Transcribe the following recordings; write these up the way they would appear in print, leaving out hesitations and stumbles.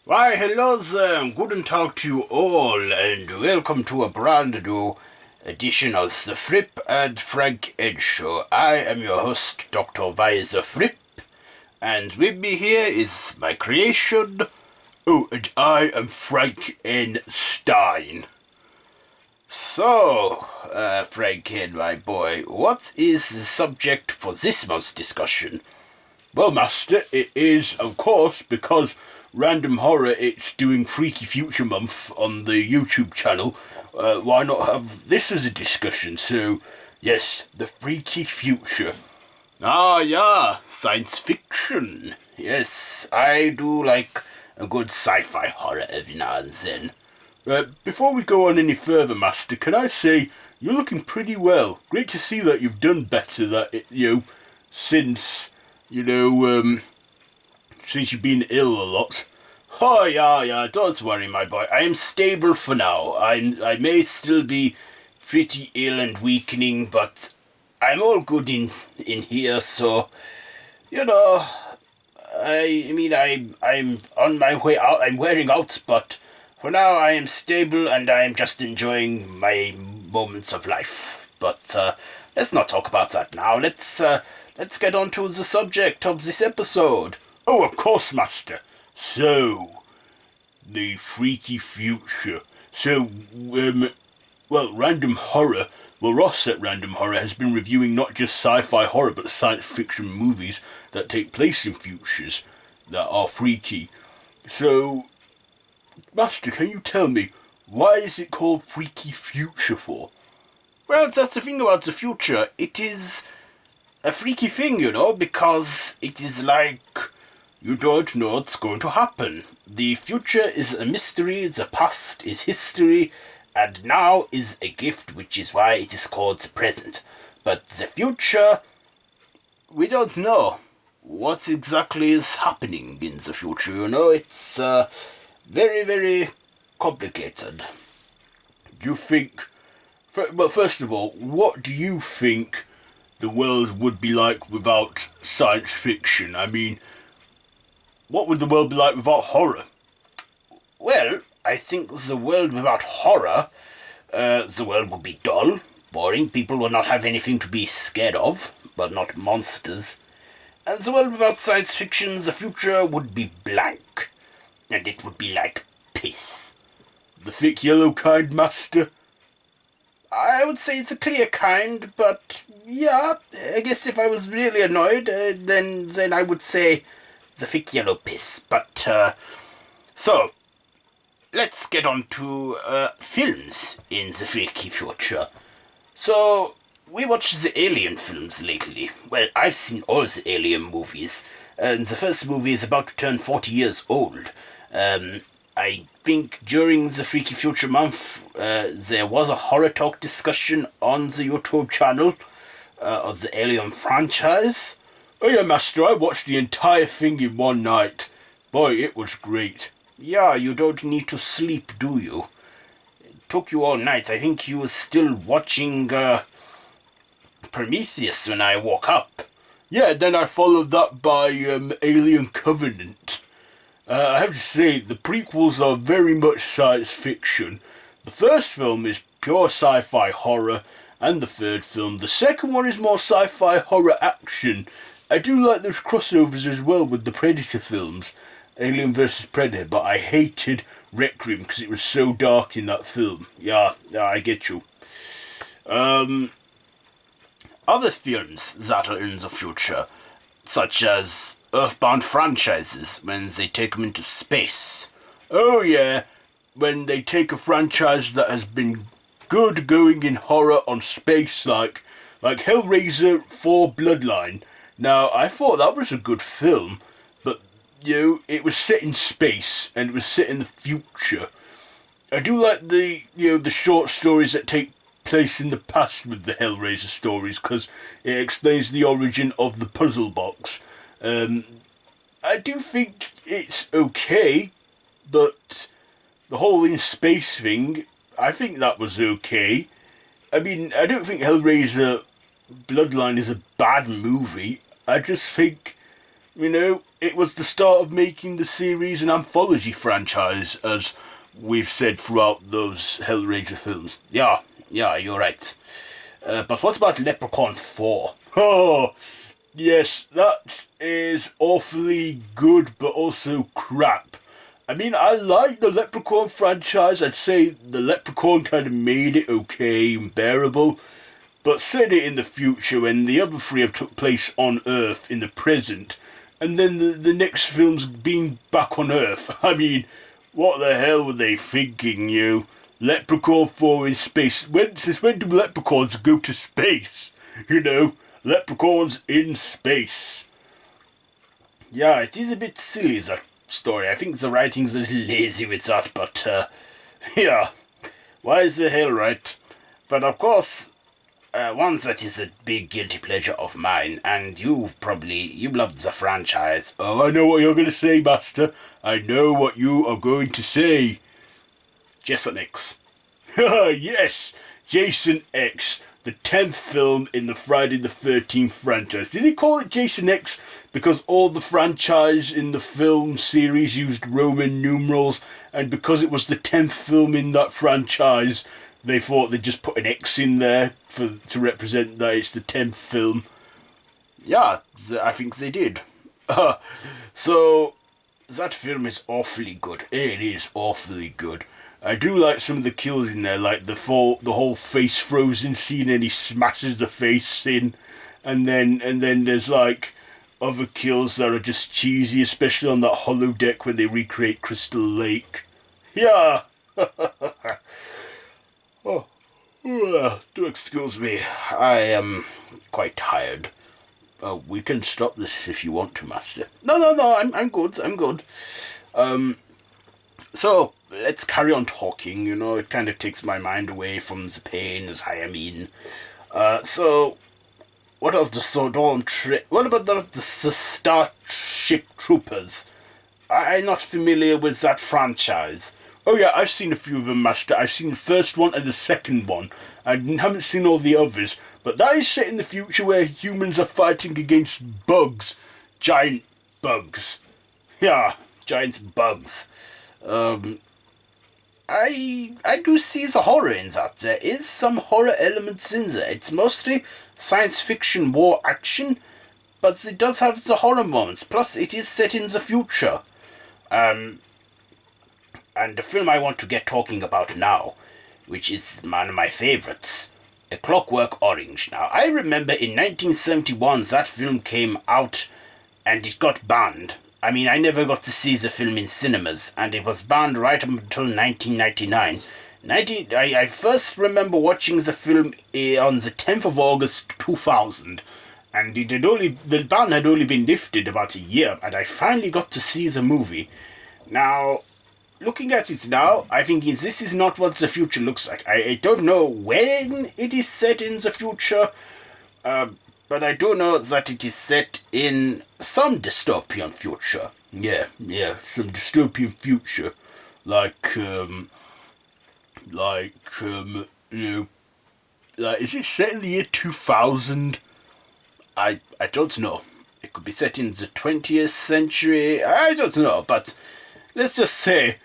Why, hello there, guten Tag to you all, and welcome to a brand new edition of the Fripp and Frank Edge Show. I am your host, Dr. Weiser Fripp, and with me here is my creation. Oh, and I am Frank N. Stein. So, Franken, my boy, what is the subject for this month's discussion? Well, Master, it is, of course, because Random Horror, it's doing Freaky Future Month on the YouTube channel. Why not have this as a discussion? So, yes, the Freaky Future. Ah, yeah, science fiction. Yes, I do like a good sci-fi horror every now and then. Before we go on any further, Master, can I say you're looking pretty well. Great to see that you've done better. Since since you've been ill a lot. Oh yeah, don't worry, my boy. I am stable for now. I may still be pretty ill and weakening, but I'm all good in here. So you know, I'm on my way out. I'm wearing out, but for now I am stable and I am just enjoying my moments of life. But let's not talk about that now. Let's get on to the subject of this episode. Oh, of course, Master. So, the Freaky Future. So, Random Horror. Well, Ross at Random Horror has been reviewing not just sci-fi horror but science fiction movies that take place in futures that are freaky. So, Master, can you tell me, why is it called Freaky Future for? Well, that's the thing about the future. It is a freaky thing, because it is like you don't know what's going to happen. The future is a mystery, the past is history, and now is a gift, which is why it is called the present. But the future, we don't know what exactly is happening in the future, It's very, very complicated. Do you think... Well, first of all, what do you think the world would be like without science fiction? I mean, what would the world be like without horror? Well, I think the world without horror, the world would be dull, boring, people would not have anything to be scared of, but not monsters. And the world without science fiction, the future would be blank, and it would be like piss. The thick yellow kind, Master? I would say it's a clear kind, but yeah, I guess if I was really annoyed, then I would say the thick yellow piss. But, so, let's get on to films in the freaky future. So, we watched the Alien films lately. Well, I've seen all the Alien movies, and the first movie is about to turn 40 years old. I think during the Freaky Future Month, there was a horror talk discussion on the YouTube channel of the Alien franchise. Oh yeah, Master, I watched the entire thing in one night. Boy, it was great. Yeah, you don't need to sleep, do you? It took you all night. I think you were still watching Prometheus when I woke up. Yeah, then I followed that by Alien Covenant. I have to say, the prequels are very much science fiction. The first film is pure sci-fi horror, and the third film, the second one, is more sci-fi horror action. I do like those crossovers as well with the Predator films, Alien vs Predator, but I hated Requiem because it was so dark in that film. Yeah, I get you. Other films that are in the future, such as Earthbound franchises, when they take them into space. Oh yeah, when they take a franchise that has been good going in horror on space, like Hellraiser 4 Bloodline. Now, I thought that was a good film, but, it was set in space, and it was set in the future. I do like the short stories that take place in the past with the Hellraiser stories, because it explains the origin of the puzzle box. I do think it's okay, but the whole in space thing, I think that was okay. I mean, I don't think Hellraiser Bloodline is a bad movie. I just think, it was the start of making the series an anthology franchise, as we've said throughout those Hellraiser films. Yeah, you're right. But what about Leprechaun 4? Oh, yes, that is awfully good, but also crap. I mean, I like the Leprechaun franchise. I'd say the Leprechaun kind of made it okay and bearable. But set it in the future when the other three have took place on Earth in the present, and then the next film's being back on Earth. I mean, what the hell were they thinking, you? Leprechaun 4 in space. Since when do leprechauns go to space? You know, leprechauns in space. Yeah, it is a bit silly, that story. I think the writing's a little lazy with that, but, yeah. Why the hell, right? But of course, one that is a big guilty pleasure of mine, and you loved the franchise. Oh, I know what you're going to say, Master. I know what you are going to say. Jason X. Yes, Jason X, the 10th film in the Friday the 13th franchise. Did he call it Jason X because all the franchise in the film series used Roman numerals, and because it was the 10th film in that franchise, they thought they'd just put an X in there to represent that it's the 10th film? Yeah, I think they did. So, that film is awfully good. It is awfully good. I do like some of the kills in there, like the whole face frozen scene, and he smashes the face in, and then there's like other kills that are just cheesy, especially on that holodeck when they recreate Crystal Lake. Yeah. Do excuse me, I am quite tired. We can stop this if you want to, Master. No, I'm good. So, let's carry on talking, you know, it kind of takes my mind away from the pain as I am in. So, what about the Starship Troopers? I'm not familiar with that franchise. Oh yeah, I've seen a few of them, Master. I've seen the first one and the second one. I haven't seen all the others, but that is set in the future where humans are fighting against bugs. Giant bugs. Yeah, giant bugs. I do see the horror in that. There is some horror elements in there. It's mostly science fiction war action, but it does have the horror moments. Plus, it is set in the future. And the film I want to get talking about now, which is one of my favorites, A Clockwork Orange. Now, I remember in 1971 that film came out and it got banned. I mean, I never got to see the film in cinemas, and it was banned right up until 1999. I first remember watching the film on the 10th of August 2000, and the ban had only been lifted about a year, and I finally got to see the movie. Now, looking at it now, I think this is not what the future looks like. I don't know when it is set in the future, but I do know that it is set in some dystopian future. Yeah, some dystopian future. Is it set in the year 2000? I don't know. It could be set in the 20th century. I don't know, but let's just say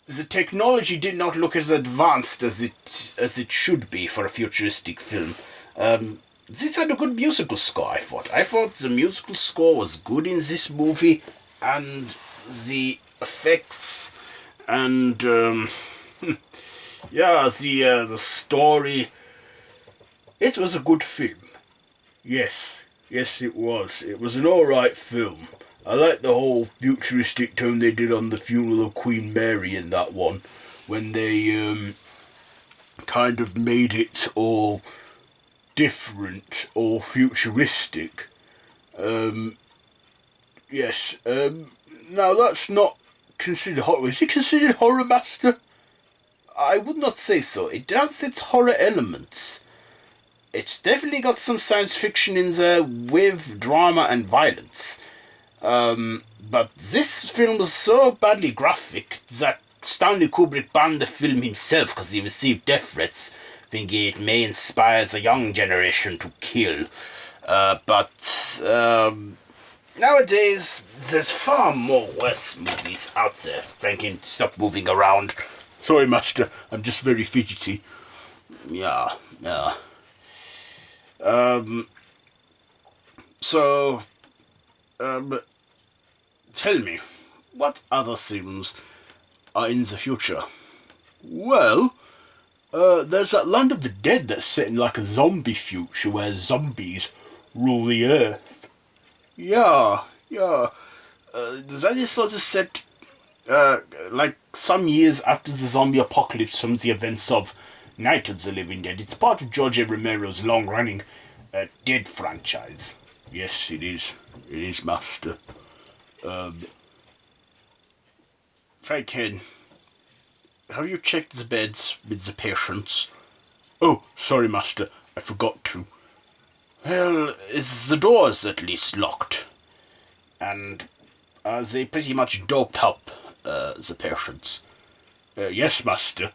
the technology did not look as advanced as it should be for a futuristic film. This had a good musical score, I thought. I thought the musical score was good in this movie, and the effects, and the story. It was a good film. Yes, it was. It was an alright film. I like the whole futuristic tone they did on the funeral of Queen Mary in that one, when they kind of made it all different or futuristic. Yes. Now that's not considered horror. Is it considered horror, Master? I would not say so. It has its horror elements. It's definitely got some science fiction in there with drama and violence. But this film was so badly graphic that Stanley Kubrick banned the film himself because he received death threats, thinking it may inspire the young generation to kill. Nowadays, there's far more worse movies out there. Franklin, stop moving around. Sorry, Master. I'm just very fidgety. Yeah. So, tell me, what other films are in the future? Well, there's that Land of the Dead that's set in like a zombie future where zombies rule the earth. Yeah. That is sort of set, like some years after the zombie apocalypse from the events of Night of the Living Dead. It's part of George A. Romero's long-running Dead franchise. Yes, it is. It is, Master. Franken, have you checked the beds with the patients? Oh, sorry, Master. I forgot to. Well, is the doors at least locked? And are they pretty much doped up, the patients? Yes, Master.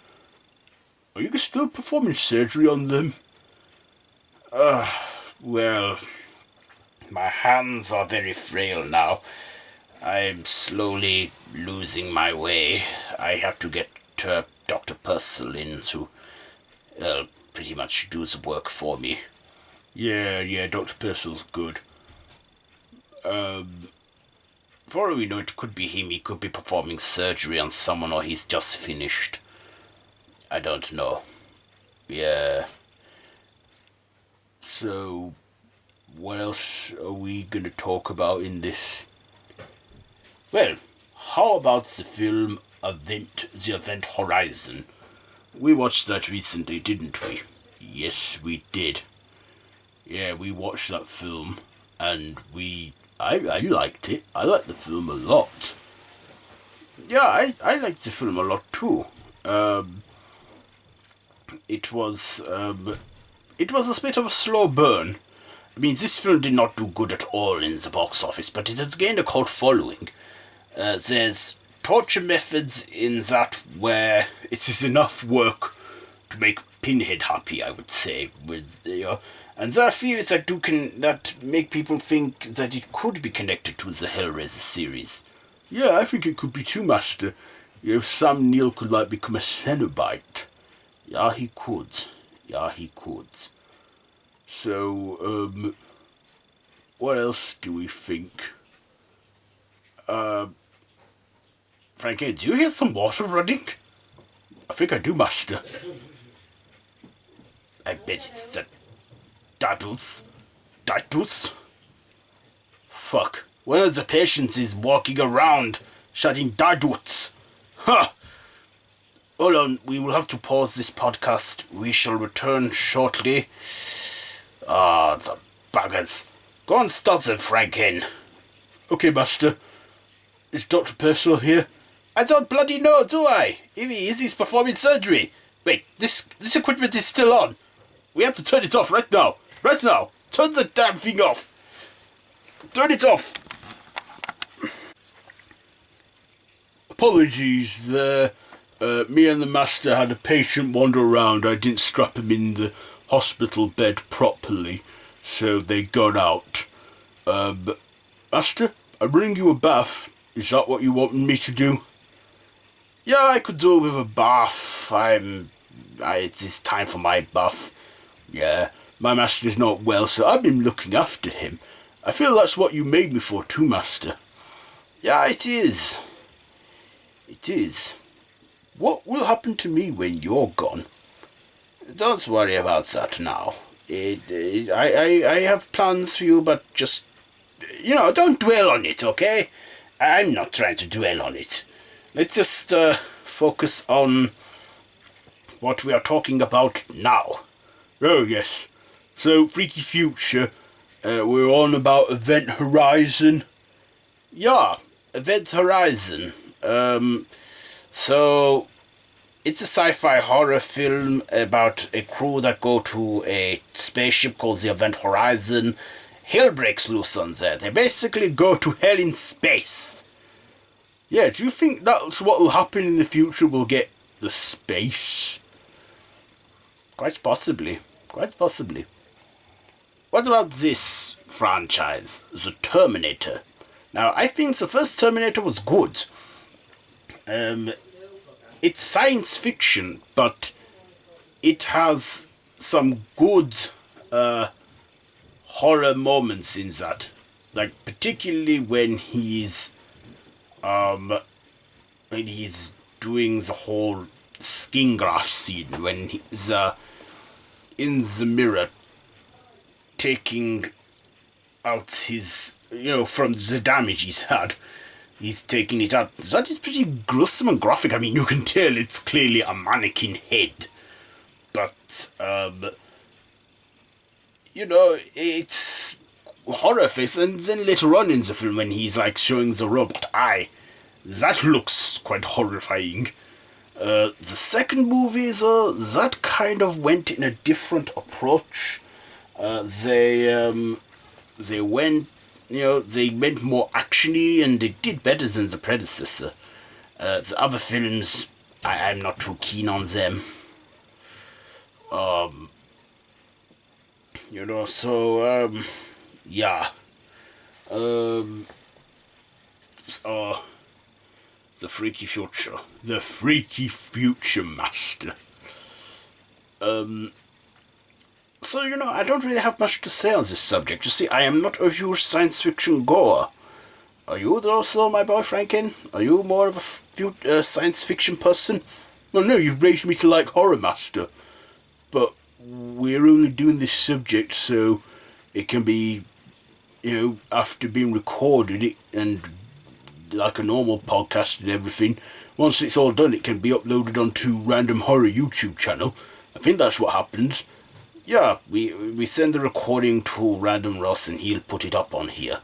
Are you still performing surgery on them? Well, my hands are very frail now. I'm slowly losing my way. I have to get Dr. Purcell in to pretty much do the work for me. Yeah, Dr. Purcell's good. For all we know, it could be him. He could be performing surgery on someone, or he's just finished. I don't know. Yeah. So, what else are we going to talk about in this? Well, how about the film The Event Horizon? We watched that recently, didn't we? Yes, we did. Yeah, we watched that film, and I liked it. I liked the film a lot. Yeah, I liked the film a lot too. It was a bit of a slow burn. I mean, this film did not do good at all in the box office, but it has gained a cult following. There's torture methods in that where it is enough work to make Pinhead happy, I would say, and there are theories that make people think that it could be connected to the Hellraiser series. Yeah, I think it could be too, Master. Sam Neill could become a Cenobite. Yeah, he could. So, what else do we think? Frankie, do you hear some water running? I think I do, Master. I bet it's the Datus. Fuck. One of the patients is walking around shouting Daduts. Ha! Hold on, we will have to pause this podcast. We shall return shortly. The buggers. Go and stop them, Franken. Okay, Master. Is Dr. Purcell here? I don't bloody know, do I? If he is, he's performing surgery. Wait, this equipment is still on. We have to turn it off right now. Right now. Turn the damn thing off. Turn it off. Apologies there. Me and the Master had a patient wander around. I didn't strap him in the hospital bed properly, so they got out. Master, I bring you a bath. Is that what you want me to do? Yeah, I could do with a bath. It is time for my bath. Yeah, my Master's not well, so I've been looking after him. I feel that's what you made me for too, Master. Yeah, it is. It is. What will happen to me when you're gone? Don't worry about that now. I have plans for you, but just, don't dwell on it, okay? I'm not trying to dwell on it. Let's just focus on what we are talking about now. Oh, yes. So, Freaky Future, we're on about Event Horizon. Yeah, Event Horizon. So, it's a sci-fi horror film about a crew that go to a spaceship called the Event Horizon. Hell breaks loose on there. They basically go to hell in space. Yeah, do you think that's what will happen in the future? We'll get the space? Quite possibly. Quite possibly. What about this franchise, The Terminator? Now, I think the first Terminator was good. It's science fiction, but it has some good horror moments in that. Like, particularly when he's doing the whole skin graft scene, when he's in the mirror taking out his, from the damage he's had. He's taking it out. That is pretty gruesome and graphic. I mean, you can tell it's clearly a mannequin head. But, it's horror face. And then later on in the film, when he's, like, showing the robot eye, that looks quite horrifying. The second movie, though, that kind of went in a different approach. They went, they went more actiony, and they did better than the predecessor. The other films, I'm not too keen on them. Yeah. The Freaky Future. The Freaky Future Master. So, I don't really have much to say on this subject. You see, I am not a huge science fiction goer. Are you also, my boy Franken? Are you more of a science fiction person? Well, no, you've raised me to like Horror Master. But we're only doing this subject so it can be, after being recorded and like a normal podcast and everything, once it's all done, it can be uploaded onto Random Horror YouTube channel. I think that's what happens. Yeah, we send the recording to Random Ross and he'll put it up on here.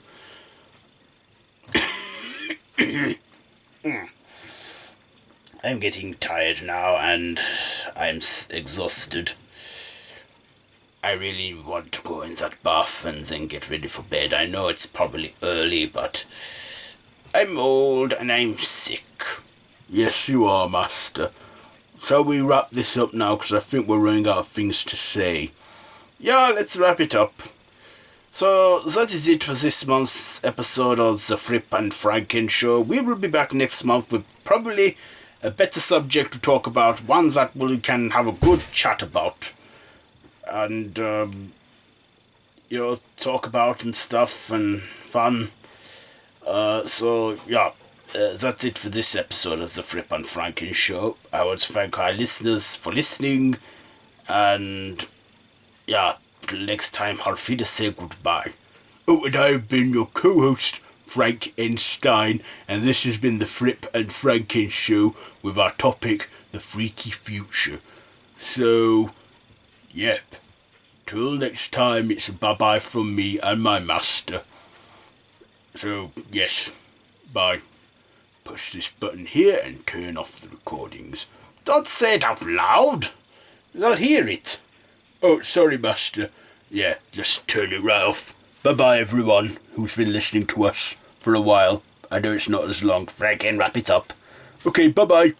I'm getting tired now and I'm exhausted. I really want to go in that bath and then get ready for bed. I know it's probably early, but I'm old and I'm sick. Yes, you are, Master. Shall we wrap this up now, because I think we're running out of things to say. Yeah, let's wrap it up. So, that is it for this month's episode of the Fripp and Franken Show. We will be back next month with probably a better subject to talk about, one that we can have a good chat about. And, talk about and stuff and fun. That's it for this episode of the Fripp and Franken Show. I want to thank our listeners for listening, and till next time, I'll to say goodbye. Oh, and I've been your co-host, Frank N. Stein, and this has been the Fripp and Franken Show with our topic, the Freaky Future. So, yep, till next time, it's a bye-bye from me and my master. So, yes, bye. Push this button here and turn off the recordings. Don't say it out loud. They'll hear it. Oh, sorry, Master. Yeah, just turn it right off. Bye-bye, everyone who's been listening to us for a while. I know it's not as long. Frank, wrap it up. Okay, bye-bye.